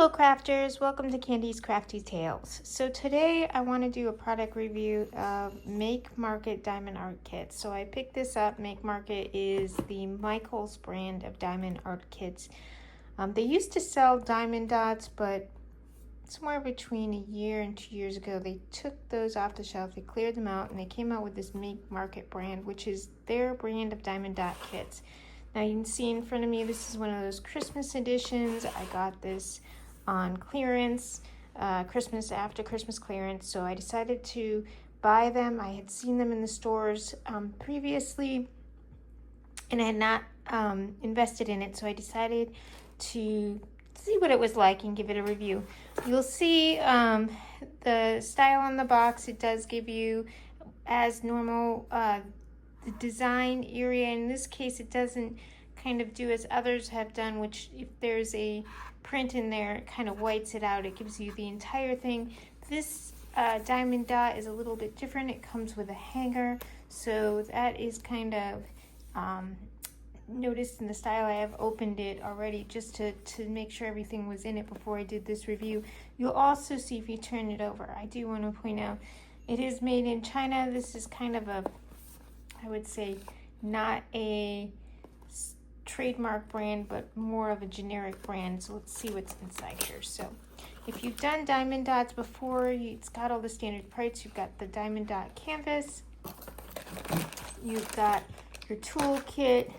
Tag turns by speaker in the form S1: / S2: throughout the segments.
S1: Hello crafters, welcome to Candy's Crafty Tales. So today I want to do a product review of Make Market Diamond Art Kits. So I picked this up. Make Market is the Michaels brand of diamond art kits. They used to sell diamond dots, but somewhere between a year and 2 years ago they took those off the shelf, they cleared them out, and they came out with this Make Market brand, which is their brand of diamond dot kits. Now you can see in front of me, this is one of those Christmas editions. I got this on clearance, Christmas after Christmas clearance, so I decided to buy them. I had seen them in the stores previously, and I had not invested in it, so I decided to see what it was like and give it a review. You'll see the style on the box. It does give you, as normal, the design area. In this case, it doesn't kind of do as others have done, which if there's a print in there, it kind of whites it out. It gives you the entire thing. This diamond dot is a little bit different. It comes with a hanger, so that is kind of noticed in the style. I have opened it already just to make sure everything was in it before I did this review. You'll also see if you turn it over. I do want to point out it is made in China. This is kind of a, I would say, not a trademark brand, but more of a generic brand. So let's see what's inside here. So if you've done diamond dots before, it's got all the standard parts. You've got the diamond dot canvas. You've got your tool kit.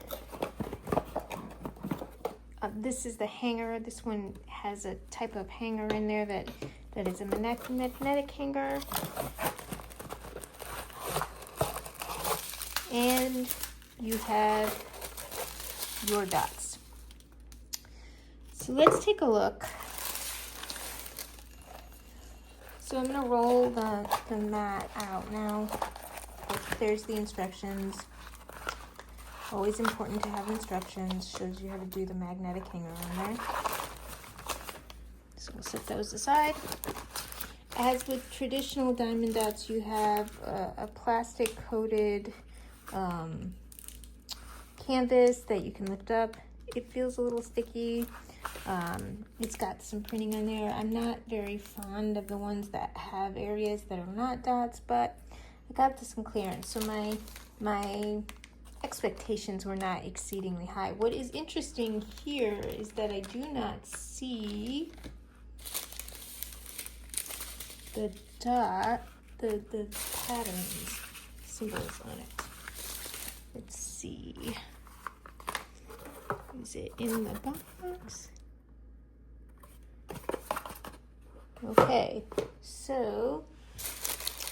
S1: This is the hanger. This one has a type of hanger in there that is a magnetic hanger. And you have your dots. So let's take a look. So I'm going to roll the mat out now. There's the instructions. Always important to have instructions. Shows you how to do the magnetic hanger on there. So we'll set those aside. As with traditional diamond dots, you have a plastic coated canvas that you can lift up. It feels a little sticky. It's got some printing on there. I'm not very fond of the ones that have areas that are not dots, but I got this in clearance, so my expectations were not exceedingly high. What is interesting here is that I do not see the dot, the patterns, symbols on it. Let's see. Is it in the box? Okay, so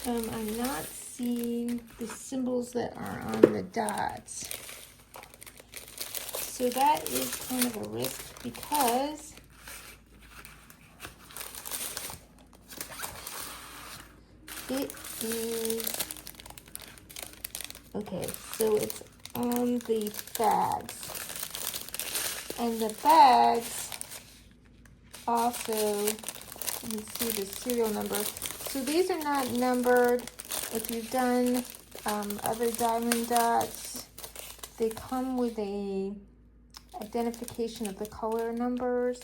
S1: I'm not seeing the symbols that are on the dots. So that is kind of a risk because it is, okay, so it's on the bags. And the bags also, you can see the serial number. So these are not numbered. If you've done other diamond dots, they come with a identification of the color numbers.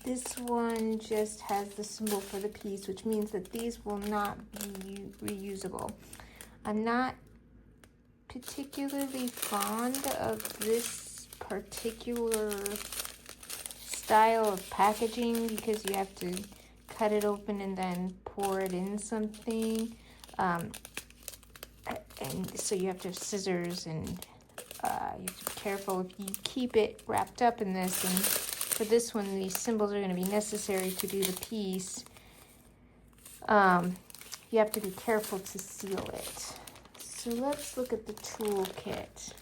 S1: This one just has the symbol for the piece, which means that these will not be reusable. I'm not particularly fond of this particular style of packaging because you have to cut it open and then pour it in something, and so you have to have scissors, and you have to be careful if you keep it wrapped up in this. And for this one, these symbols are going to be necessary to do the piece. You have to be careful to seal it. So let's look at the tool kit.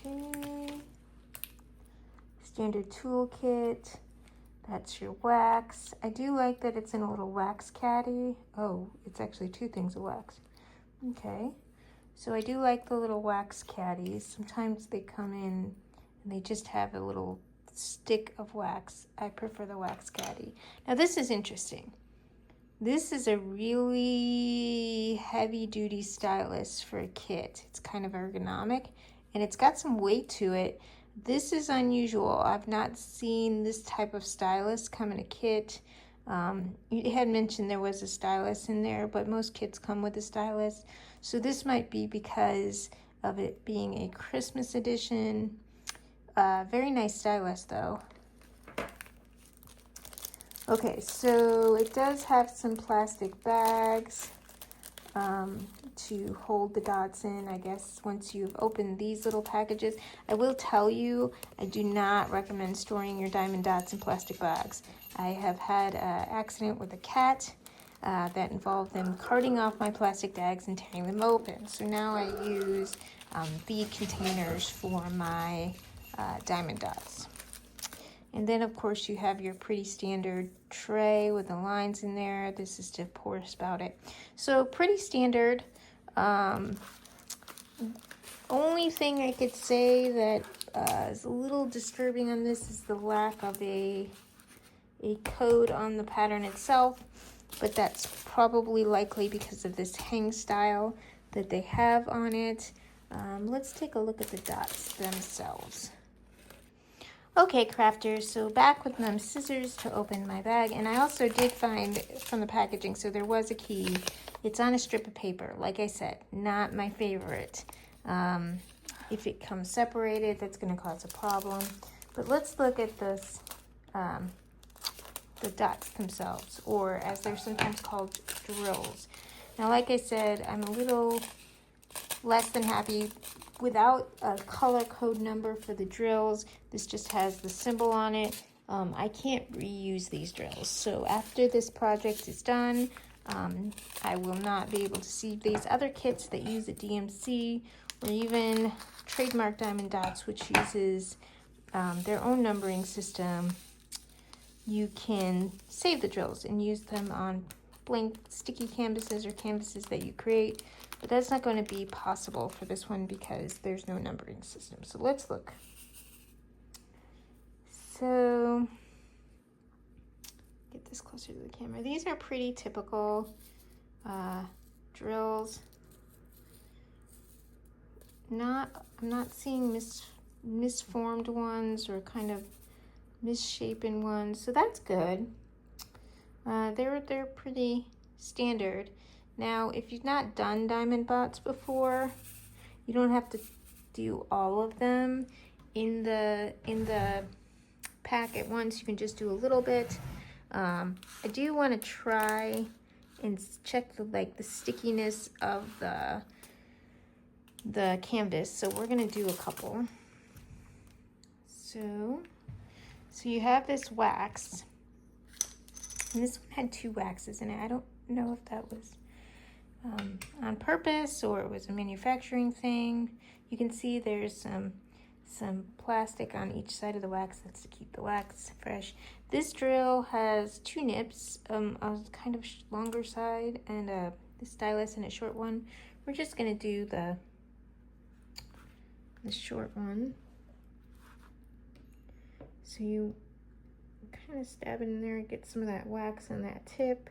S1: Okay. Standard tool kit. That's your wax. I do like that it's in a little wax caddy. Oh, it's actually two things of wax. Okay. So I do like the little wax caddies. Sometimes they come in and they just have a little stick of wax. I prefer the wax caddy. Now this is interesting. This is a really heavy duty stylus for a kit. It's kind of ergonomic and it's got some weight to it. This is unusual. I've not seen this type of stylus come in a kit. You had mentioned there was a stylus in there, but most kits come with a stylus. So this might be because of it being a Christmas edition. Very nice stylus though. Okay, so it does have some plastic bags to hold the dots in, I guess, once you've opened these little packages. I will tell you, I do not recommend storing your diamond dots in plastic bags. I have had an accident with a cat that involved them carting off my plastic bags and tearing them open. So now I use bead containers for my diamond dots. And then, of course, you have your pretty standard tray with the lines in there. This is to pour spout it. So pretty standard. Only thing I could say that is a little disturbing on this is the lack of a code on the pattern itself. But that's probably likely because of this hang style that they have on it. Let's take a look at the dots themselves. Okay, crafters, so back with my scissors to open my bag, and I also did find from the packaging, so there was a key. It's on a strip of paper. Like I said, not my favorite. If it comes separated, that's going to cause a problem. But let's look at this, the dots themselves, or as they're sometimes called, drills. Now, like I said, I'm a little less than happy without a color code number for the drills. This just has the symbol on it. I can't reuse these drills. So after this project is done, I will not be able to see these other kits that use a DMC or even Trademark Diamond Dots, which uses their own numbering system. You can save the drills and use them on blank sticky canvases or canvases that you create. But that's not going to be possible for this one because there's no numbering system. So let's look. So, get this closer to the camera. These are pretty typical drills. I'm not seeing misformed ones or kind of misshapen ones. So that's good. They're pretty standard. Now, if you've not done diamond bots before, you don't have to do all of them in the pack at once. You can just do a little bit. I do want to try and check the stickiness of the canvas. So we're gonna do a couple. So you have this wax, and this one had 2 waxes in it. I don't know if that was on purpose or it was a manufacturing thing. You can see there's some plastic on each side of the wax. That's to keep the wax fresh. This drill has 2 nips, a kind of longer side and the stylus and a short one. We're just gonna do the short one. So you kind of stab it in there and get some of that wax on that tip.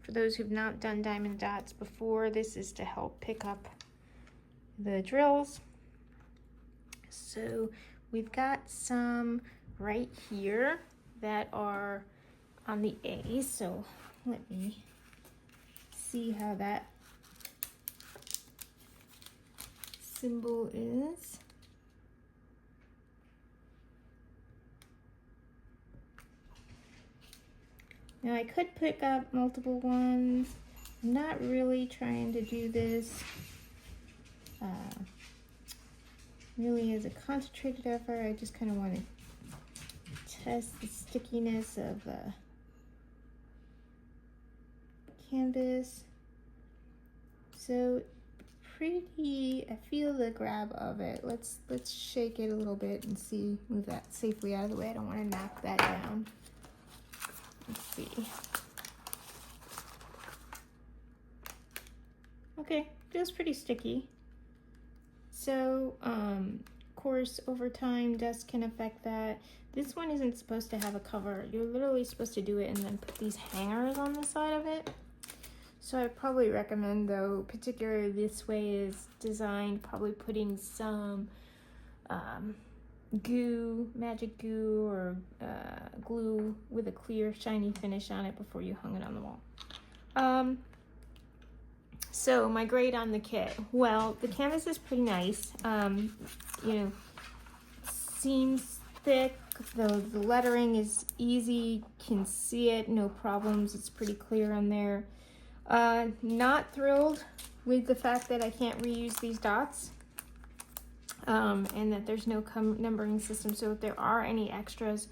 S1: For those who've not done diamond dots before, this is to help pick up the drills. So we've got some right here that are on the A. So let me see how that symbol is. Now I could pick up multiple ones. I'm not really trying to do this really as a concentrated effort. I just kind of want to test the stickiness of the canvas. So pretty, I feel the grab of it. Let's shake it a little bit and see, move that safely out of the way. I don't want to knock that down. Let's see. Okay, feels pretty sticky. So Of course, over time, dust can affect that. This one isn't supposed to have a cover. You're literally supposed to do it and then put these hangers on the side of it. So I probably recommend, though, particularly this way is designed, probably putting some goo, magic goo, or glue with a clear shiny finish on it before you hung it on the wall. So my grade on the kit, well, the canvas is pretty nice. You know, seems thick. The lettering is easy, can see it, no problems. It's pretty clear on there. Not thrilled with the fact that I can't reuse these dots, and that there's no numbering system. So if there are any extras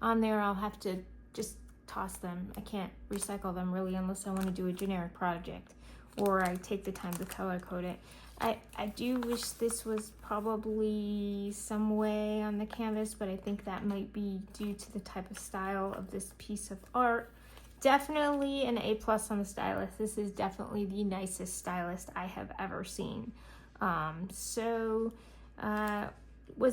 S1: on there, I'll have to just toss them. I can't recycle them really unless I want to do a generic project or I take the time to color code it. I do wish this was probably some way on the canvas, but I think that might be due to the type of style of this piece of art. Definitely an A+ on the stylus. This is definitely the nicest stylus I have ever seen. Was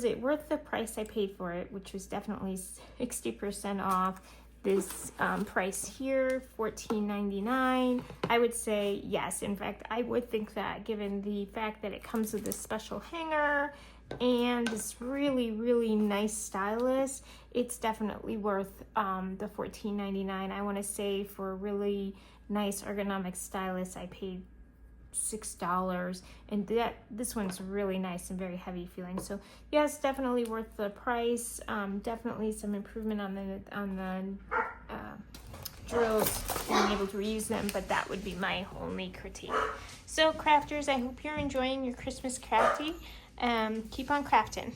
S1: it worth the price I paid for it, which was definitely 60% off? This price here, $14.99. I would say yes. In fact, I would think that, given the fact that it comes with this special hanger and this really, really nice stylus, it's definitely worth the $14.99. I want to say for a really nice ergonomic stylus, I paid $6, and this one's really nice and very heavy feeling. So yes, definitely worth the price. Definitely some improvement on the drills, being able to reuse them, but that would be my only critique. So crafters, I hope you're enjoying your Christmas crafty. Keep on crafting.